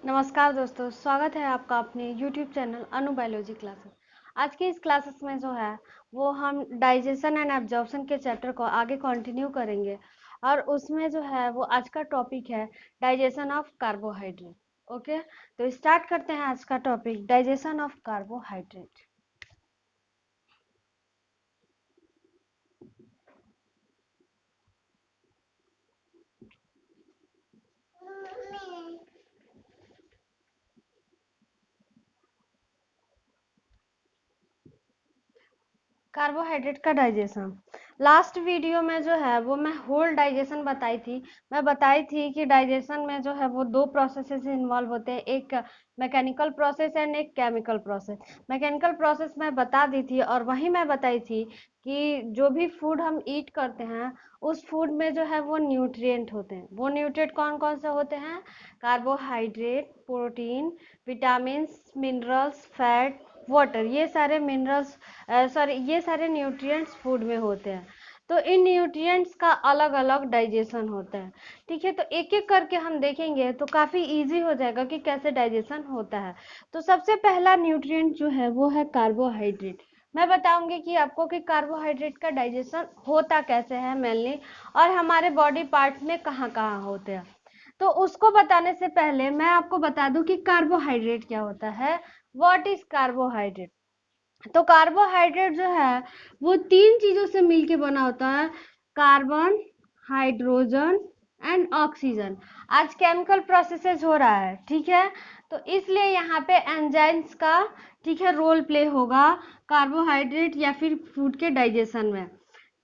नमस्कार दोस्तों, स्वागत है आपका अपने YouTube चैनल अनु बायोलॉजी क्लासेस। आज की इस क्लासेस में जो है वो हम डाइजेशन एंड एब्जॉर्प्शन के चैप्टर को आगे कंटिन्यू करेंगे और उसमें जो है वो आज का टॉपिक है डाइजेशन ऑफ कार्बोहाइड्रेट। ओके, तो स्टार्ट करते हैं आज का topic digestion of carbohydrate. Carbohydrate का डाइजेशन, लास्ट वीडियो में जो है वो मैं होल डाइजेशन बताई थी। मैं बताई थी कि डाइजेशन में जो है वो दो प्रोसेसेस इन्वॉल्व होते हैं, एक मैकेनिकल प्रोसेस एंड एक केमिकल प्रोसेस। मैकेनिकल प्रोसेस मैं बता दी थी और वही मैं बताई थी कि जो भी फूड हम ईट करते हैं उस फूड में जो है वो न्यूट्रिएंट होते हैं। वो न्यूट्रिएंट कौन कौन से होते हैं? Carbohydrate, protein, vitamin, minerals, fat, water, ये सारे मिनरल्स ये सारे न्यूट्रिएंट्स फूड में होते हैं। तो इन न्यूट्रिएंट्स का अलग अलग डाइजेशन होता है। ठीक है, तो एक एक करके हम देखेंगे तो काफ़ी इजी हो जाएगा कि कैसे डाइजेशन होता है। तो सबसे पहला न्यूट्रिएंट जो है वो है कार्बोहाइड्रेट। मैं बताऊंगी कि आपको कि कार्बोहाइड्रेट का डाइजेशन होता कैसे है मेनली, और हमारे बॉडी पार्ट्स में कहाँ कहाँ होते हैं। तो उसको बताने से पहले मैं आपको बता दूं कि कार्बोहाइड्रेट क्या होता है। What is carbohydrate? तो कार्बोहाइड्रेट जो है वो तीन चीजों से मिलके बना होता है, कार्बन, हाइड्रोजन एंड ऑक्सीजन। आज केमिकल प्रोसेसेस हो रहा है, ठीक है, तो इसलिए यहाँ पे एंजाइम्स का, ठीक है, रोल प्ले होगा कार्बोहाइड्रेट या फिर फूड के डाइजेशन में।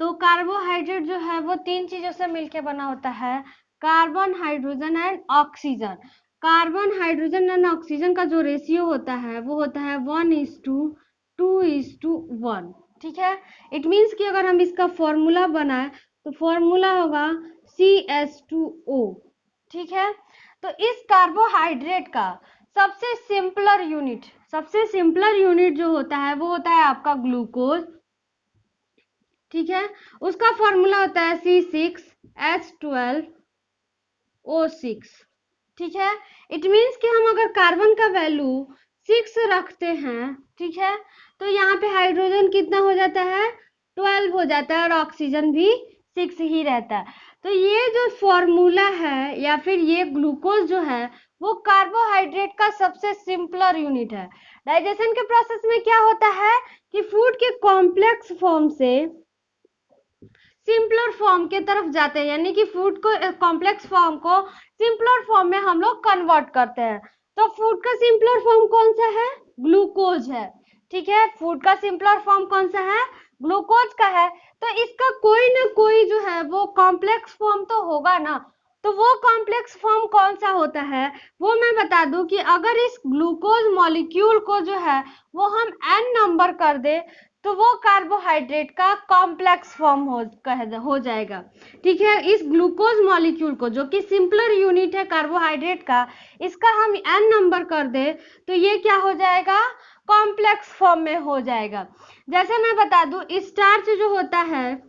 तो कार्बोहाइड्रेट जो है वो तीन चीजों से मिलके बना होता है, carbon, hydrogen and oxygen. Carbon, hydrogen and oxygen का जो रेशियो होता है वो होता है 1:2:1। ठीक है, इट मीन्स कि अगर हम इसका फॉर्मूला बनाए तो फॉर्मूला होगा CH2O। ठीक है, तो इस कार्बोहाइड्रेट का सबसे सिंपलर यूनिट जो होता है वो होता है आपका ग्लूकोज। ठीक है, उसका फॉर्मूला होता है C6H12O6। ठीक है, इट मीन्स कि हम अगर कार्बन का वैल्यू 6 रखते हैं, ठीक है, तो यहाँ पे हाइड्रोजन कितना हो जाता है? 12 हो जाता है और ऑक्सीजन भी 6 ही रहता है। तो ये जो फॉर्मूला है या फिर ये ग्लूकोज जो है वो कार्बोहाइड्रेट का सबसे सिंपलर यूनिट है। डाइजेशन के प्रोसेस में क्या होता है कि फूड के कॉम्प्लेक्स फॉर्म से सिंपलर फॉर्म के तरफ जाते हैं, यानी कि फूड को, कॉम्प्लेक्स फॉर्म को सिंपलर फॉर्म में हम लोग कन्वर्ट करते हैं। तो फूड का सिंपलर फॉर्म कौन सा है? ग्लूकोज है। ठीक है, फूड का सिंपलर फॉर्म कौन सा है? ग्लूकोज का है। तो इसका कोई ना कोई जो है वो कॉम्प्लेक्स फॉर्म तो होगा ना। तो वो कॉम्प्लेक्स फॉर्म कौन सा होता है वो मैं बता दूं कि अगर इस ग्लूकोज मॉलिक्यूल को जो है वो हम n नंबर कर दे तो वो कार्बोहाइड्रेट का कॉम्प्लेक्स फॉर्म हो जाएगा। ठीक है, इस ग्लूकोज मॉलिक्यूल को, जो कि सिंपलर यूनिट है कार्बोहाइड्रेट का, इसका हम n नंबर कर दे तो ये क्या हो जाएगा? कॉम्प्लेक्स फॉर्म में हो जाएगा। जैसे मैं बता दूं, स्टार्च जो होता है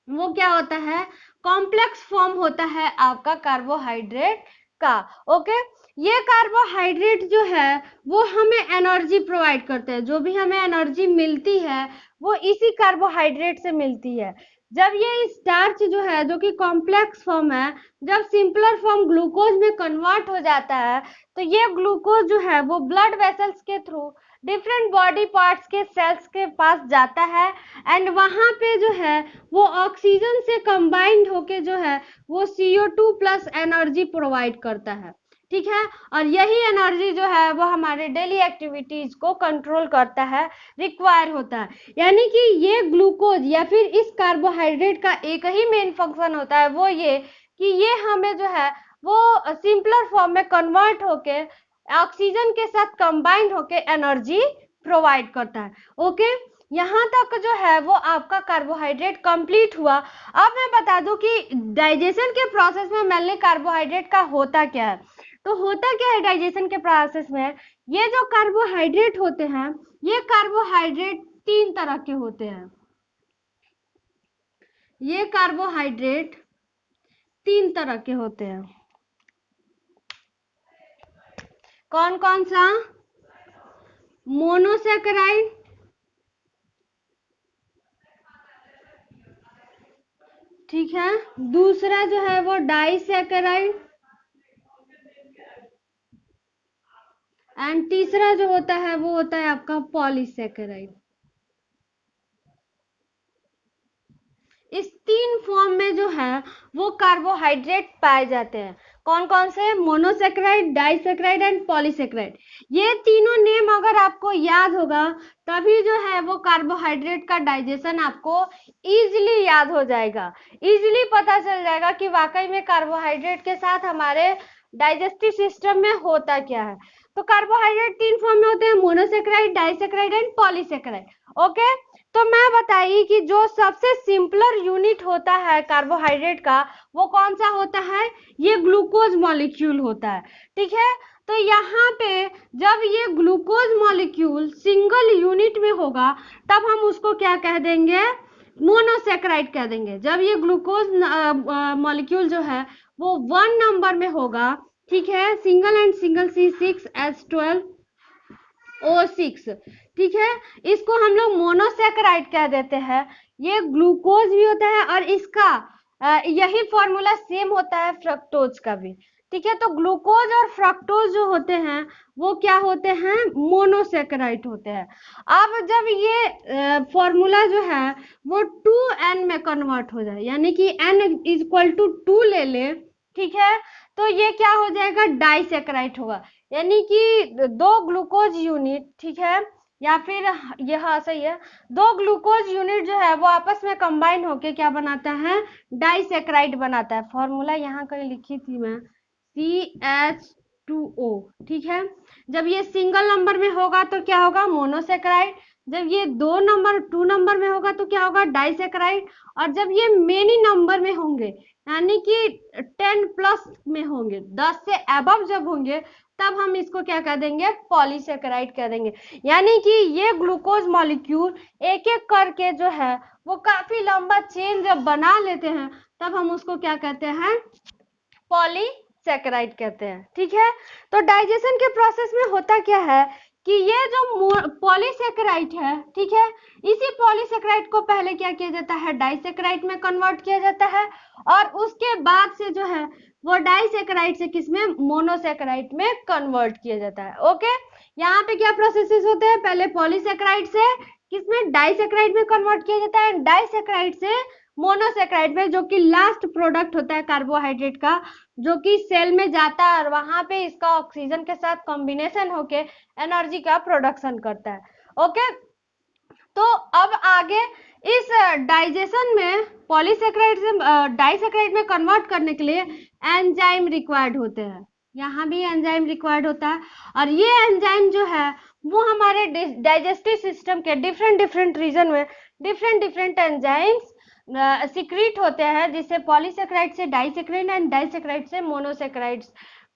वो क्या होता है? कॉम्प्लेक्स फॉर्म होता है आपका कार्बोहाइड्रेट का। ओके, ये कार्बोहाइड्रेट जो है वो हमें एनर्जी प्रोवाइड करते हैं। जो भी हमें एनर्जी मिलती है वो इसी कार्बोहाइड्रेट से मिलती है। जब ये स्टार्च जो है, जो कि कॉम्प्लेक्स फॉर्म है, जब सिंपलर फॉर्म ग्लूकोज में कन्वर्ट हो जाता है तो ये ग्लूकोज जो है वो ब्लड वेसल्स के थ्रू डिफरेंट बॉडी पार्ट्स के सेल्स के पास जाता है एंड वहां पे जो है वो ऑक्सीजन से कंबाइंड होके जो है वो CO2 प्लस एनर्जी प्रोवाइड करता है। ठीक है, और यही एनर्जी जो है वो हमारे डेली एक्टिविटीज को कंट्रोल करता है, रिक्वायर होता है। यानी कि ये ग्लूकोज या फिर इस कार्बोहाइड्रेट का एक ही मेन फंक्शन होता है, वो ये कि ये हमें जो है वो सिंपलर फॉर्म में कन्वर्ट होके ऑक्सीजन के साथ कंबाइंड होके एनर्जी प्रोवाइड करता है। ओके, यहाँ तक जो है वो आपका कार्बोहाइड्रेट कंप्लीट हुआ। अब मैं बता दूं कि डाइजेशन के प्रोसेस में मेनली कार्बोहाइड्रेट का होता क्या है। तो होता क्या है डाइजेशन के प्रोसेस में, ये जो कार्बोहाइड्रेट होते हैं ये कार्बोहाइड्रेट तीन तरह के होते हैं। ये कार्बोहाइड्रेट तीन तरह के होते हैं। कौन कौन सा? मोनोसेकेराइड, ठीक है। दूसरा जो है वो डाइसेकेराइड, एंड तीसरा जो होता है वो होता है आपका पॉलीसेकेराइड। इस तीन फॉर्म में जो है वो कार्बोहाइड्रेट पाए जाते हैं। कौन कौन से? Monosaccharide, disaccharide and polysaccharide. ये तीनों नेम अगर आपको याद होगा तभी जो है वो कार्बोहाइड्रेट का डाइजेशन आपको इजीली याद हो जाएगा, इजीली पता चल जाएगा कि वाकई में कार्बोहाइड्रेट के साथ हमारे डाइजेस्टिव सिस्टम में होता क्या है। तो कार्बोहाइड्रेट तीन फॉर्म में होते हैं, monosaccharide, disaccharide and polysaccharide. Okay, तो मैं बताइए कि जो सबसे सिंपलर यूनिट होता है कार्बोहाइड्रेट का वो कौन सा होता है? ये ग्लूकोज मॉलिक्यूल होता है, ठीक है। तो यहाँ पे जब ये ग्लूकोज मॉलिक्यूल सिंगल यूनिट में होगा तब हम उसको क्या कह देंगे? मोनोसेकेराइड कह देंगे। जब ये ग्लूकोज मॉलिक्यूल जो है वो 1 नंबर में होगा, ठीक है, सिंगल एंड सिंगल C6H12O6, ठीक है, इसको हम लोग मोनोसेकेराइड कह देते हैं। ये ग्लूकोज भी होता है और इसका यही फॉर्मूला सेम होता है फ्रक्टोज का भी, ठीक है। तो ग्लूकोज और फ्रक्टोज जो होते हैं वो क्या होते हैं? मोनोसेकेराइड होते हैं। अब जब ये फॉर्मूला जो है वो 2n में कन्वर्ट हो जाए, यानी कि n=2 ले ले, ठीक है, तो ये क्या हो जाएगा? डाइसेकेराइड होगा। यानी कि दो ग्लूकोज यूनिट, ठीक है, या फिर ये, हाँ सही है, दो ग्लूकोज यूनिट जो है वो आपस में कंबाइन होके क्या बनाता है? डाइसेकेराइड बनाता है। फॉर्मूला यहाँ कहीं लिखी थी मैं, CH2O, ठीक है। जब ये सिंगल नंबर में होगा तो क्या होगा? मोनोसेकेराइड। जब ये 2 नंबर में होगा तो क्या होगा? डाइसेकेराइड। और जब ये मेनी नंबर में होंगे, यानी कि 10+ में होंगे, 10 से अबव जब होंगे, तब हम इसको क्या कह देंगे? पॉलीसेकेराइड कह देंगे। यानी कि ये ग्लूकोज मॉलिक्यूल एक एक करके जो है वो काफी लंबा चेन जब बना लेते हैं तब हम उसको क्या कहते हैं? पॉलीसेकेराइड कहते हैं, ठीक है। तो डाइजेशन के प्रोसेस में होता क्या है कि ये जो पॉलीसेकेराइड है, ठीक है, इसी पॉलीसेकेराइड को पहले क्या किया जाता है? डाइसेकेराइड में कन्वर्ट किया जाता है, और उसके बाद से जो है वो डाइसेकेराइड से किसमें? मोनोसेकेराइड में कन्वर्ट किया जाता है। ओके, यहाँ पे क्या प्रोसेसेस होते हैं? पहले पॉलीसेकेराइड से किसमें? डाइसेकेराइड में कन्वर्ट किया जाता है, डाइसेकेराइड से मोनोसेकेराइड में, जो कि लास्ट प्रोडक्ट होता है कार्बोहाइड्रेट का, जो कि सेल में जाता है और वहां पे इसका ऑक्सीजन के साथ कॉम्बिनेशन होके एनर्जी का प्रोडक्शन करता है। ओके, तो अब आगे इस डाइजेशन में पॉलीसेकेराइड से डाइसेकेराइड में कन्वर्ट करने के लिए एंजाइम रिक्वायर्ड होते हैं। यहाँ भी एंजाइम रिक्वायर्ड होता है, और ये एंजाइम जो है वो हमारे डाइजेस्टिव सिस्टम के डिफरेंट रीजन में डिफरेंट एंजाइम्स सिक्रीट होते हैं, जिससे पॉलीसेकेराइड से डाइसेकेराइड एंड डाइसेकेराइड से मोनोसेकेराइड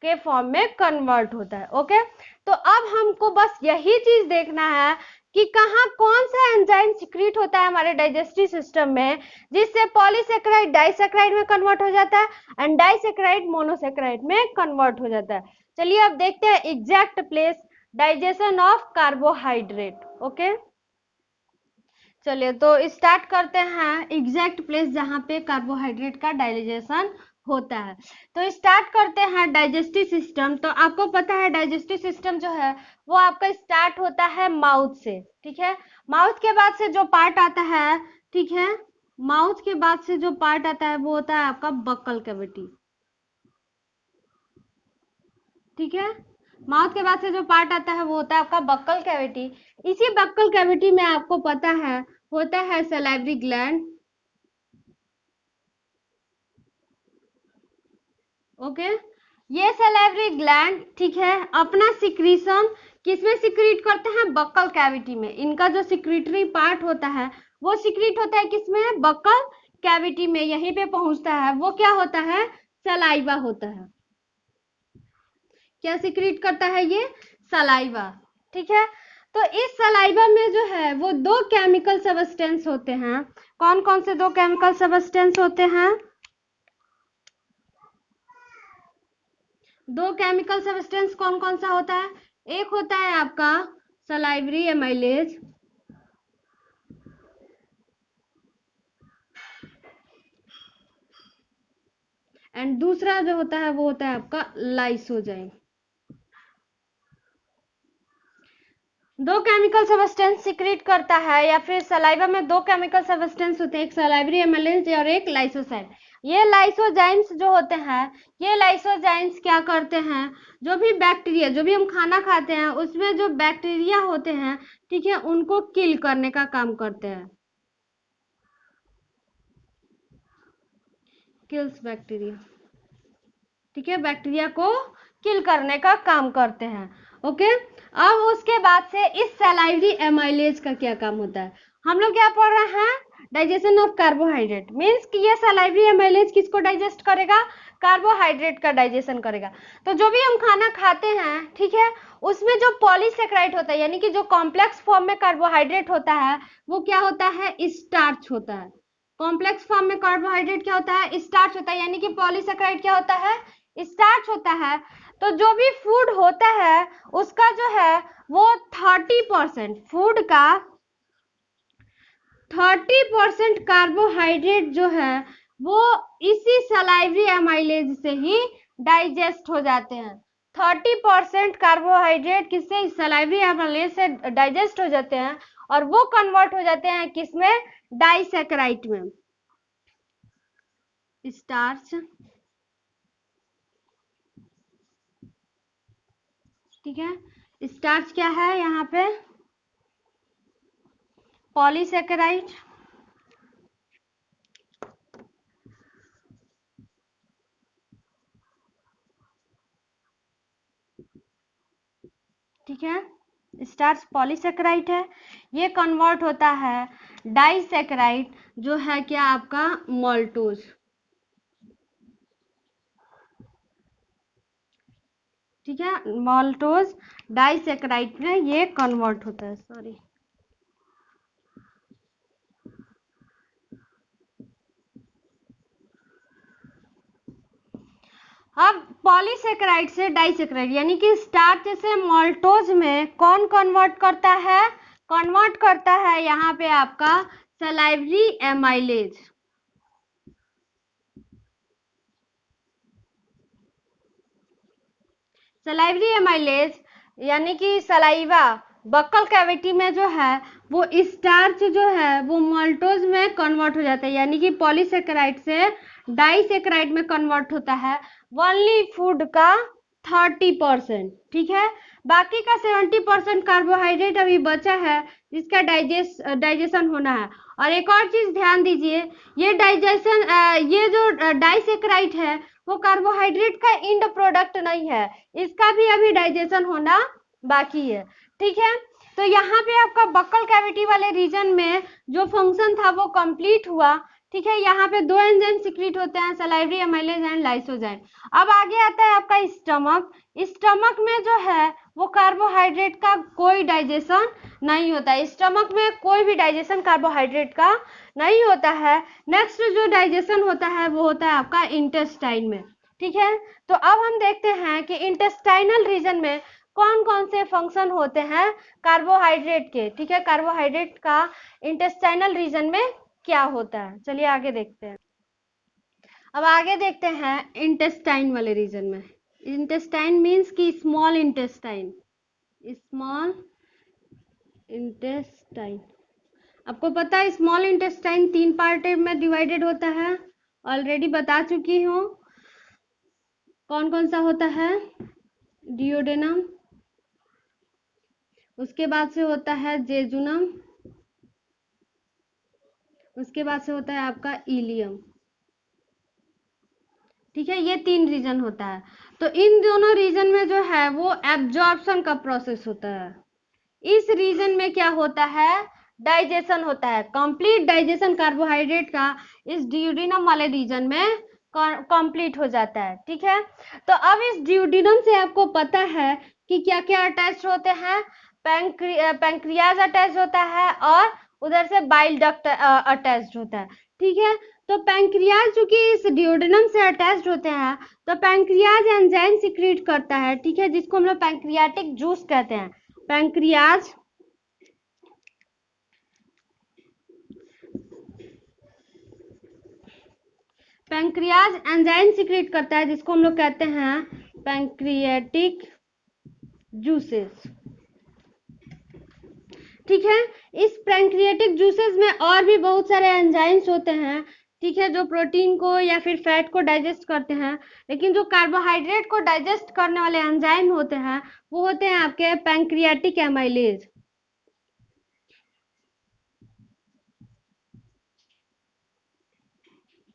के फॉर्म में कन्वर्ट होता है। ओके, तो अब हमको बस यही चीज देखना है कि कहाँ कौन सा एंजाइम सिक्रीट होता है हमारे डाइजेस्टिव सिस्टम में, जिससे पॉलीसेकेराइड डाइसेकेराइड में कन्वर्ट हो जाता है एंड डाइसेकेराइड मोनोसेकेराइड में कन्वर्ट हो जाता है। चलिए अब देखते हैं exact place digestion of carbohydrate. Okay, चलिए तो स्टार्ट करते हैं एग्जैक्ट प्लेस जहाँ पे कार्बोहाइड्रेट का डाइजेशन होता है। तो स्टार्ट करते हैं डाइजेस्टिव सिस्टम। तो आपको पता है डाइजेस्टिव सिस्टम जो है वो आपका स्टार्ट होता है माउथ से, ठीक है। माउथ के बाद से जो पार्ट आता है, ठीक है, माउथ के बाद से जो पार्ट आता है वो होता है आपका बक्कल कैविटी, ठीक है। माउथ के बाद से जो पार्ट आता है वो होता है आपका बक्कल कैविटी। इसी बक्कल कैविटी में आपको पता है होता है सलाइवरी ग्लैंड। ओके, ये सलाइवरी ग्लैंड, ठीक है, अपना सिक्रीशन किसमें सिक्रीट करते हैं? बक्कल कैविटी में। इनका जो सिक्रीटरी पार्ट होता है वो सिक्रीट होता है किसमें? बक्कल कैविटी में। यहीं पे पहुंचता है वो क्या होता है? सलाइवा होता है। क्या सिक्रीट करता है ये? सलाइवा, ठीक है। तो इस सलाइवा में जो है वो दो केमिकल सबस्टेंस होते हैं। कौन कौन से दो केमिकल सबस्टेंस होते हैं? दो केमिकल सब्सटेंस कौन कौन सा होता है? एक होता है आपका सलाइवरी एमाइलेज, एंड दूसरा जो होता है वो होता है आपका लाइसोजाइम। दो केमिकल सब्सटेंस सिक्रीट करता है या फिर सलाइवा में दो केमिकल सब्सटेंस होते हैं, एक सलाइवरी एमाइलेज और एक लाइसोजाइम। ये लाइसोजाइम्स जो होते हैं, ये लाइसोजाइम्स क्या करते हैं, जो भी बैक्टीरिया, जो भी हम खाना खाते हैं उसमें जो बैक्टीरिया होते हैं, ठीक है, उनको किल करने का काम करते हैं। किल्स बैक्टीरिया, ठीक है, बैक्टीरिया को किल करने का काम करते हैं। ओके, अब उसके बाद से इस सलाइवरी एमाइलेज का क्या काम होता है, हम लोग क्या पढ़ रहे हैं, डाइजेशन ऑफ कार्बोहाइड्रेट। मीन्स कि ये सलाइवरी एमाइलेज किसको डाइजेस्ट करेगा, कार्बोहाइड्रेट का डाइजेशन करेगा। तो जो भी हम खाना खाते हैं, ठीक है, उसमें जो पॉलीसेकेराइड होता है, यानी कि जो कॉम्प्लेक्स फॉर्म में कार्बोहाइड्रेट होता है, वो क्या होता है, स्टार्च होता है। कॉम्प्लेक्स फॉर्म में कार्बोहाइड्रेट क्या होता है, स्टार्च होता है, यानी कि पॉलीसेकेराइड क्या होता है, स्टार्च होता है। तो जो भी फूड होता है उसका जो है वो 30%, फूड का 30% कार्बोहाइड्रेट जो है वो इसी सलाइवरी एमाइलेज से ही डाइजेस्ट हो जाते हैं। 30% कार्बोहाइड्रेट किससे, सलाइवरी एमाइलेज से डाइजेस्ट हो जाते हैं और वो कन्वर्ट हो जाते हैं किसमें, डाइसेकेराइड में। स्टार्च, ठीक है, स्टार्च क्या है यहाँ पे, पॉलीसेकेराइड, ठीक है, स्टार्च पॉलीसेकेराइड है। ये कन्वर्ट होता है डाइसेकेराइड, जो है क्या आपका माल्टोज, ठीक है, माल्टोज डाइसेकेराइड में ये कन्वर्ट होता है। सॉरी, अब पॉलीसेकेराइड से डाइसेकेराइड यानी कि स्टार्च से माल्टोज में कौन कन्वर्ट करता है, कन्वर्ट करता है यहाँ पे आपका सलाइवरी एमाइलेज। सलाइवरी एमाइलेज यानी कि सलाइवा बक्कल कैविटी में जो है वो स्टार्च जो है वो माल्टोज में कन्वर्ट हो जाता है, यानी कि पॉलीसेकेराइड से डाइसेकेराइड में कन्वर्ट होता है। ओनली फूड का 30%, ठीक है, बाकी का 70% कार्बोहाइड्रेट अभी बचा है जिसका डाइजेशन होना है। और एक और चीज ध्यान दीजिए, ये डाइजेशन, ये जो डाइसेकेराइड है वो कार्बोहाइड्रेट का इंड प्रोडक्ट नहीं है, इसका भी अभी डाइजेशन होना बाकी है, ठीक है। तो यहाँ पे आपका बक्कल कैविटी वाले रीजन में जो फंक्शन था वो कंप्लीट हुआ, ठीक है। यहाँ पे दो एंजाइम सिक्रीट होते हैं, सलाइवरी एमाइलेज एंड लाइसोजाइम। अब आगे आता है आपका स्टमक। स्टमक में जो है वो कार्बोहाइड्रेट का कोई डाइजेशन नहीं होता है, स्टमक में कोई भी डाइजेशन कार्बोहाइड्रेट का नहीं होता है। नेक्स्ट जो डाइजेशन होता है वो होता है आपका इंटेस्टाइन में, ठीक है। तो अब हम देखते हैं कि इंटेस्टाइनल रीजन में कौन कौन से फंक्शन होते हैं कार्बोहाइड्रेट के, ठीक है, कार्बोहाइड्रेट का इंटेस्टाइनल रीजन में क्या होता है। चलिए आगे देखते हैं। अब आगे देखते हैं इंटेस्टाइन वाले रीजन में। इंटेस्टाइन मीन्स कि स्मॉल इंटेस्टाइन, स्मॉल इंटेस्टाइन। आपको पता है स्मॉल इंटेस्टाइन 3 पार्ट में डिवाइडेड होता है, ऑलरेडी बता चुकी हूँ। कौन कौन सा होता है, डियोडेनम, उसके बाद से होता है जेजुनम, उसके बाद से होता है आपका इलियम, ठीक है। ये 3 रीजन होता है। तो इन दोनों रीजन में जो है वो एब्जॉर्प्शन का प्रोसेस होता है। इस रीजन में क्या होता है, डाइजेशन होता है, कंप्लीट डाइजेशन कार्बोहाइड्रेट का इस डियोडिनम वाले रीजन में कंप्लीट हो जाता है, ठीक है। तो अब इस डियोडिनम से आपको पता है कि क्या क्या अटैच होते हैं, पैंक्रियाज अटैच होता है और उधर से बाइल डक्ट अटैच्ड होता है, ठीक है। तो पैंक्रियाज चूंकि इस डिओडेनम से अटैच्ड होते हैं, तो पैंक्रियाज एंजाइम सिक्रीट करता है, ठीक है, जिसको हम लोग पैंक्रियाटिक जूस कहते हैं। पैंक्रियाज पैंक्रियाज एंजाइम सिक्रीट करता है, जिसको हम लोग कहते हैं पैंक्रियाटिक जूसेस, ठीक है। इस पैंक्रियाटिक जूसेस में और भी बहुत सारे एंजाइम्स होते हैं, ठीक है, जो प्रोटीन को या फिर फैट को डाइजेस्ट करते हैं, लेकिन जो कार्बोहाइड्रेट को डाइजेस्ट करने वाले एंजाइम होते हैं वो होते हैं आपके पैंक्रियाटिक एमाइलेज।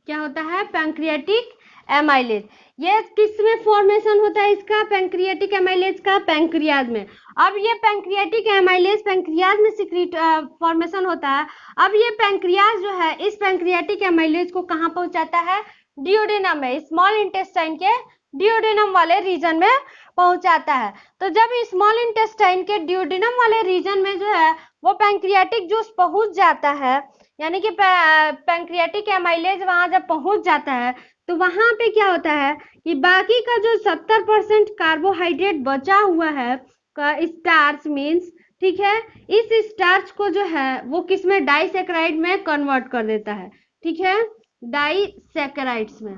क्या होता है? Pancreatic amylase. ये किस में फॉर्मेशन होता है इसका, पैंक्रियाटिक एमाइलेज का? पैंक्रियाज में। अब ये पैंक्रियाटिक एमाइलेज पैंक्रियाज में सिक्रीट फॉर्मेशन होता है। अब ये पैंक्रियाज जो है इस पैंक्रियाटिक एमाइलेज को कहाँ पहुंचाता है? डिओडेनम में, स्मॉल इंटेस्टाइन के डिओडेनम वाले रीजन में पहुंचाता है। तो जब स्मॉल इंटेस्टाइन के डिओडेनम वाले रीजन में जो है वो पैंक्रियाटिक जूस पहुंच जाता है, यानी कि पैंक्रियाटिक एमाइलेज वहां जब पहुंच जाता है, तो वहां पे क्या होता है कि बाकी का जो 70% कार्बोहाइड्रेट बचा हुआ है स्टार्च मीन्स, ठीक है, इस स्टार्च को जो है वो किस में? डाइसैकेराइड में कन्वर्ट कर देता है, ठीक है, डाइसैकेराइड्स में।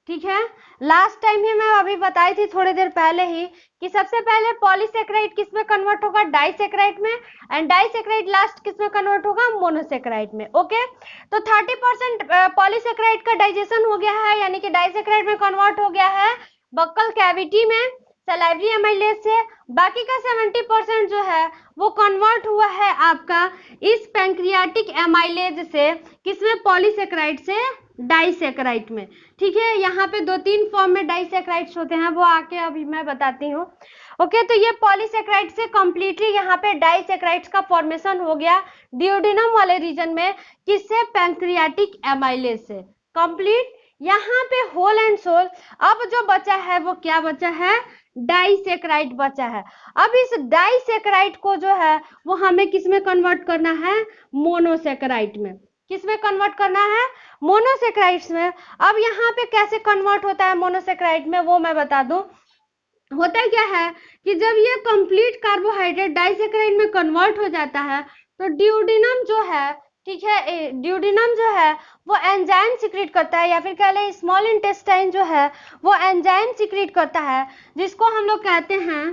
ठीक है, लास्ट टाइम ही मैं अभी बताई थी थोड़ी देर पहले ही कि सबसे पहले पॉलीसेकेराइड किस में कन्वर्ट होगा? डाइसैकेराइड में, एंड डाइसैकेराइड लास्ट किस में कन्वर्ट होगा? मोनोसेकेराइड में। ओके, तो 30% पॉलीसेकेराइड का डाइजेशन हो गया है, यानी कि डाइसैकेराइड में कन्वर्ट हो गया है बक्कल कैविटी में सलाइवरी एमाइलेज से। बाकी का 70% जो है वो कन्वर्ट हुआ है आपका इस पैंक्रियाटिक एमाइलेज से, किसमें? पॉलीसेकेराइड से डाइसैकेराइड में, ठीक है। यहाँ पे 2-3 फॉर्म में डाइसैकेराइड्स होते हैं, वो आके अभी मैं बताती हूँ। ओके, तो ये पॉलीसेकेराइड से कंप्लीटली यहाँ पे डाइसैकेराइड्स का फॉर्मेशन हो गया डिओडेनम वाले रीजन में, किससे? पैंक्रियाटिक एमाइलेज से कंप्लीट। यहाँ पे होल एंड सोल अब जो बचा है वो क्या बचा है? डाइसैकेराइड बचा है। अब इस डाइसैकेराइड को जो है वो हमें किस में कन्वर्ट करना है? मोनोसेकेराइड में। किस में कन्वर्ट करना है? मोनोसेकेराइड्स में। अब यहाँ पे कैसे कन्वर्ट होता है मोनोसेकेराइड में वो मैं बता दूं। होता क्या है कि जब ये कंप्लीट कार्बोहाइड्रेट डाइसैकेराइड में कन्वर्ट हो जाता है, तो ड्यूडेनम जो है, ठीक है, ड्यूडेनम जो है वो एंजाइम सिक्रीट करता है, या फिर कह लें स्मॉल इंटेस्टाइन जो है वो एंजाइम सिक्रीट करता है, जिसको हम लोग कहते हैं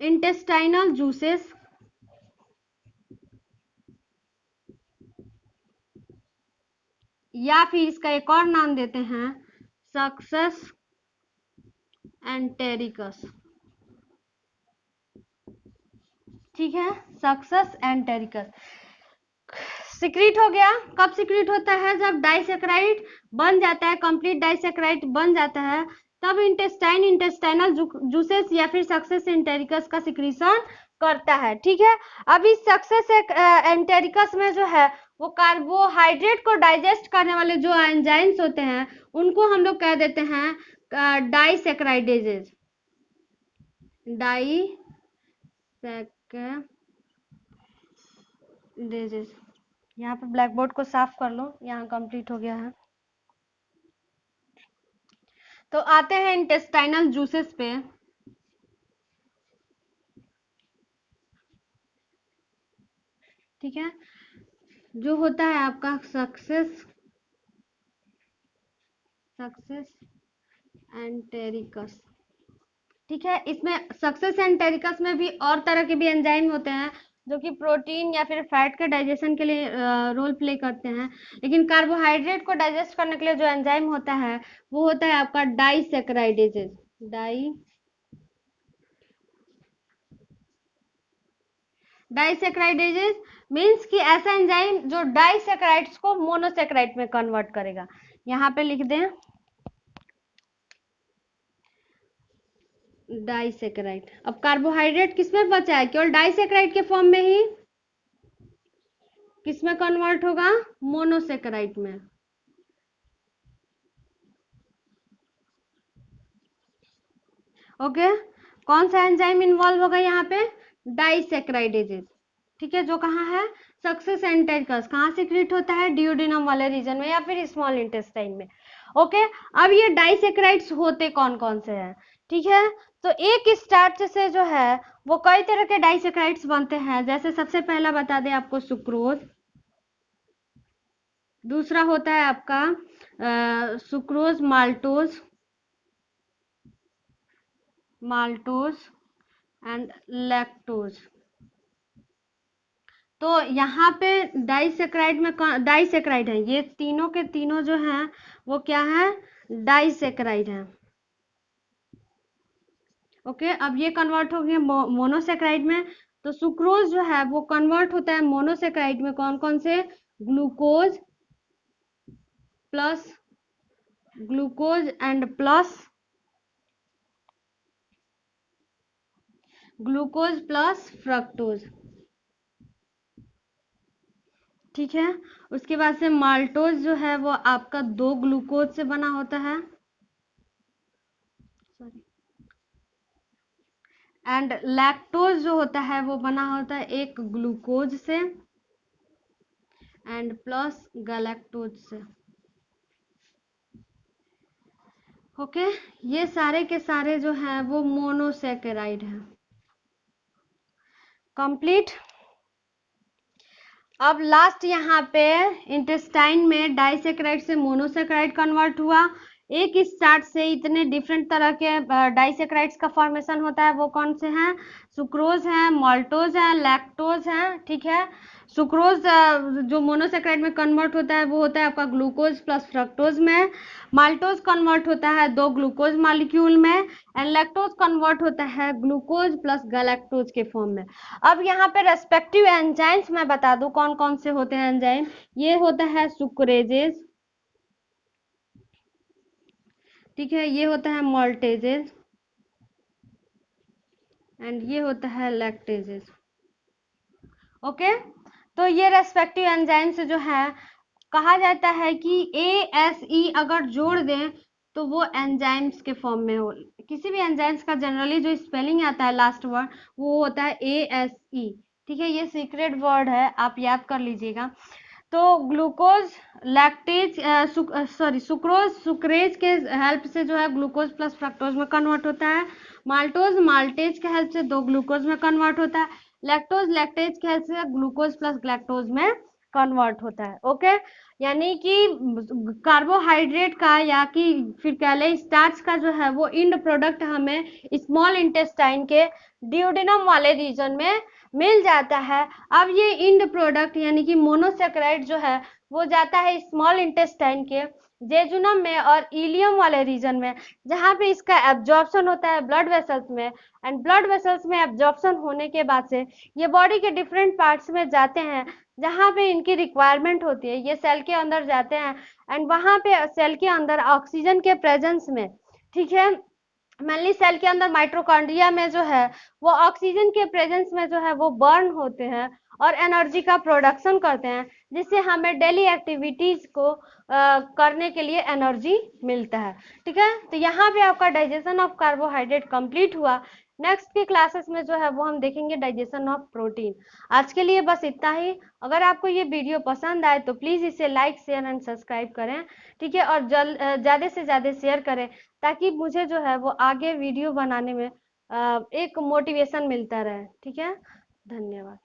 इंटेस्टाइनल जूसेस, या फिर इसका एक और नाम देते हैं सक्सेस एंटेरिकस, ठीक है, सक्सेस एंटेरिकस सिक्रीट हो गया। कब सिक्रीट होता है? जब डाइसैकेराइड बन जाता है, कंप्लीट डाइसैकेराइड बन जाता है, तब इंटेस्टाइनल जूसेस या फिर सक्सेस एंटेरिकस का सिक्रीशन करता है, ठीक है। अब इस सक्सेस एंटेरिकस में जो है वो कार्बोहाइड्रेट को डाइजेस्ट करने वाले जो एंजाइम्स होते हैं उनको हम लोग कह देते हैं डाइसैकेराइडेजेस, डाइसैकेराइडेजेस। यहाँ पे ब्लैक बोर्ड को साफ कर लो, यहाँ कंप्लीट हो गया है। तो आते हैं इंटेस्टाइनल जूसेस पे। ठीक है, जो होता है आपका सक्सेस एंटेरिकस, ठीक है। इसमें सक्सेस एंटेरिकस में भी और तरह के भी एंजाइम होते हैं जो कि प्रोटीन या फिर फैट के डाइजेशन के लिए रोल प्ले करते हैं, लेकिन कार्बोहाइड्रेट को डाइजेस्ट करने के लिए जो एंजाइम होता है वो होता है आपका डाइसैकेराइडेजेस। डाइसैकेराइडेजेस मीन्स कि ऐसा एंजाइम जो डाइसैकेराइड्स को मोनोसेकेराइड में कन्वर्ट करेगा। यहाँ पे लिख दें डाइसैकेराइड। अब कार्बोहाइड्रेट किसमें बचा है? केवल डाइसैकेराइड के फॉर्म में ही किसमें कन्वर्ट होगा? मोनोसेकेराइड में। ओके, कौन सा एंजाइम इन्वॉल्व होगा यहाँ पे? डाइसेक्राइडेजेस, ठीक है, जो कहाँ है? सक्सेस एंटेरिकस, कहाँ सिक्रीट होता है? ड्यूडेनम वाले रीजन में या फिर स्मॉल इंटेस्टाइन में। ओके, अब ये डाइसेक्राइड्स होते कौन कौन से हैं, ठीक है? तो एक स्टार्च से जो है वो कई तरह के डाइसेक्राइड्स बनते हैं, जैसे सबसे पहला बता दें आपको सुक्रोज, दूसरा होता है आपका sucrose maltose, maltose and lactose. तो यहाँ पे डाइसेक्राइड में डाइसेक्राइड है, ये तीनों के तीनों जो हैं वो क्या है? डाइसेक्राइड है। ओके, अब ये कन्वर्ट हो गया मोनोसेक्राइड में। तो सुक्रोज जो है वो कन्वर्ट होता है मोनोसेक्राइड में कौन कौन से? Glucose plus glucose and plus glucose plus fructose, ठीक है। उसके बाद से माल्टोज जो है वो आपका 2 ग्लूकोज से बना होता है, सॉरी, एंड लैक्टोज जो होता है वो बना होता है 1 ग्लूकोज से एंड प्लस गैलेक्टोज से। ओके, ये सारे के सारे जो हैं वो मोनोसेकेराइड हैं। कंप्लीट। अब लास्ट यहाँ पे इंटेस्टाइन में डाइसेक्राइड से मोनोसेक्राइड कन्वर्ट हुआ। एक स्टार्च से इतने डिफरेंट तरह के डाइसेक्राइड्स का फॉर्मेशन होता है, वो कौन से हैं? सुक्रोज है, माल्टोज है, लैक्टोज है, ठीक है। सुक्रोज जो मोनोसेक्राइड में कन्वर्ट होता है वो होता है आपका ग्लूकोज प्लस फ्रक्टोज में। माल्टोज कन्वर्ट होता है 2 ग्लूकोज मॉलिक्यूल में, एंड लैक्टोज कन्वर्ट होता है ग्लूकोज प्लस गैलेक्टोज के फॉर्म में। अब यहाँ पे रेस्पेक्टिव एंजाइम्स मैं बता दूं कौन कौन से होते हैं एंजाइम। ये होता है सुक्रेजेस, ठीक है, ये होता है मॉल्टेजेस एंड ये होता है लैक्टेजेस। ओके, तो ये रेस्पेक्टिव एंजाइम्स जो है कहा जाता है कि ASE अगर जोड़ दें तो वो एंजाइम्स के फॉर्म में हो। किसी भी एंजाइम्स का जनरली जो स्पेलिंग आता है लास्ट वर्ड वो होता है ASE, ठीक है, ये सीक्रेट वर्ड है, आप याद कर लीजिएगा। तो ग्लूकोज लैक्टेज सुक्रोज सुक्रेज के हेल्प से जो है ग्लूकोज प्लस फ्रक्टोज में कन्वर्ट होता है। माल्टोज माल्टेज के हेल्प से 2 ग्लूकोज में कन्वर्ट होता है। लैक्टोज लैक्टेज के हेल्प से ग्लूकोज प्लस ग्लैक्टोज में कन्वर्ट होता है। ओके, यानी कि कार्बोहाइड्रेट का या कि फिर कह लें स्टार्च का जो है वो इंड प्रोडक्ट हमें स्मॉल इंटेस्टाइन के ड्यूडेनम वाले रीजन में मिल जाता है। अब ये इंड प्रोडक्ट यानी कि मोनोसेक्राइड जो है वो जाता है स्मॉल इंटेस्टाइन के जेजुनम में और इलियम वाले रीजन में, जहाँ पे इसका एब्जॉर्प्शन होता है ब्लड वेसल्स में, एंड ब्लड वेसल्स में एब्जॉर्प्शन होने के बाद से ये बॉडी के डिफरेंट पार्ट्स में जाते हैं जहाँ पे इनकी रिक्वायरमेंट होती है। ये सेल के अंदर जाते हैं एंड वहाँ पे सेल के अंदर ऑक्सीजन के प्रेजेंस में, ठीक है, मेनली सेल के अंदर माइटोकॉन्ड्रिया में जो है वो ऑक्सीजन के प्रेजेंस में जो है वो बर्न होते हैं और एनर्जी का प्रोडक्शन करते हैं, जिससे हमें डेली एक्टिविटीज को करने के लिए एनर्जी मिलता है, ठीक है। तो यहाँ पे आपका डाइजेशन ऑफ कार्बोहाइड्रेट कंप्लीट हुआ। नेक्स्ट के क्लासेस में जो है वो हम देखेंगे डाइजेशन ऑफ प्रोटीन। आज के लिए बस इतना ही। अगर आपको ये वीडियो पसंद आए तो प्लीज़ इसे लाइक शेयर एंड सब्सक्राइब करें, ठीक है, और ज़्यादा से ज़्यादा शेयर करें ताकि मुझे जो है वो आगे वीडियो बनाने में एक मोटिवेशन मिलता रहे, ठीक है। धन्यवाद।